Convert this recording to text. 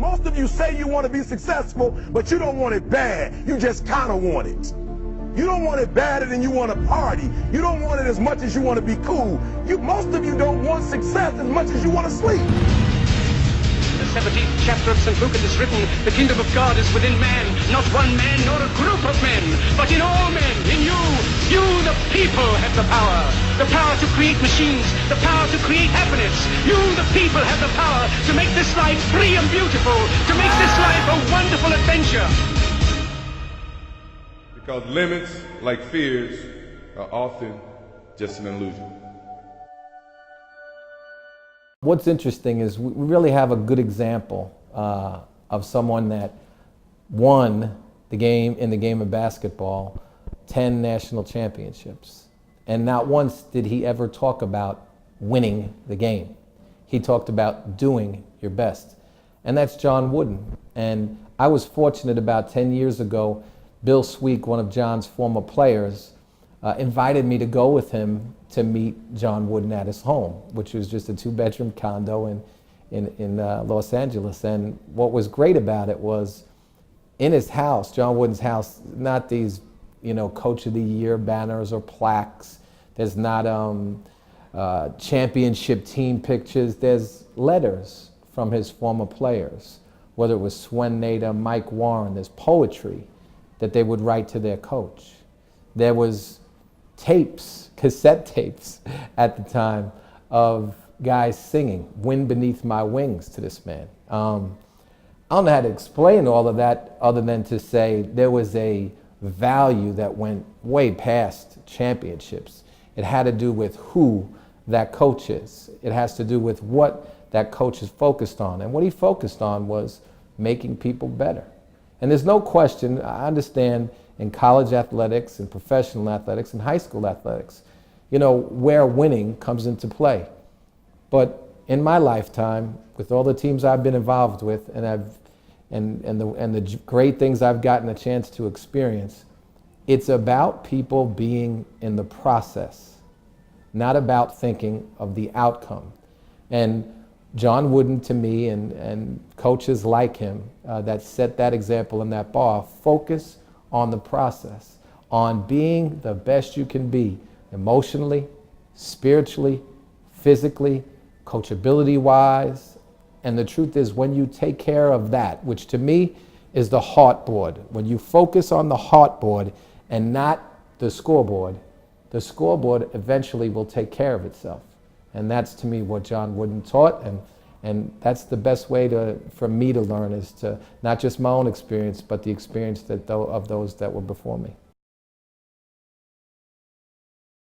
Most of you say you want to be successful, but you don't want it bad. You just kind of want it. You don't want it badder than you want to party. You don't want it as much as you want to be cool. Most of you don't want success as much as you want to sleep. The 17th chapter of St. Luke it is written, the kingdom of God is within man, not one man nor a group of men, but in all men, in you. You, the people, have the power to create machines, the power to create happiness. You, the people, have the power to make this life free and beautiful, to make this life a wonderful adventure. Because limits, like fears, are often just an illusion. What's interesting is we really have a good example of someone that won the game of basketball, 10 national championships. And not once did he ever talk about winning the game. He talked about doing your best. And that's John Wooden. And I was fortunate about 10 years ago, Bill Sweek, one of John's former players, invited me to go with him to meet John Wooden at his home, which was just a 2-bedroom condo in Los Angeles. And what was great about it was in his house, John Wooden's house, not these, Coach of the Year banners or plaques. There's not championship team pictures. There's letters from his former players, whether it was Swen Nader, Mike Warren. There's poetry that they would write to their coach. There was tapes, cassette tapes at the time of guys singing "Wind Beneath My Wings" to this man. I don't know how to explain all of that other than to say there was a value that went way past championships. It had to do with who that coach is. It has to do with what that coach is focused on. And what he focused on was making people better. And there's no question, I understand in college athletics and professional athletics and high school athletics, where winning comes into play. But in my lifetime, with all the teams I've been involved with and the great things I've gotten a chance to experience, it's about people being in the process, not about thinking of the outcome. And John Wooden, to me, and coaches like him that set that example in that bar, focus on the process, on being the best you can be, emotionally, spiritually, physically, coachability-wise. And the truth is, when you take care of that, which to me is the heartboard, when you focus on the heartboard and not the scoreboard eventually will take care of itself. And that's, to me, what John Wooden taught, and that's the best way for me to learn, is to not just my own experience, but the experience of those that were before me.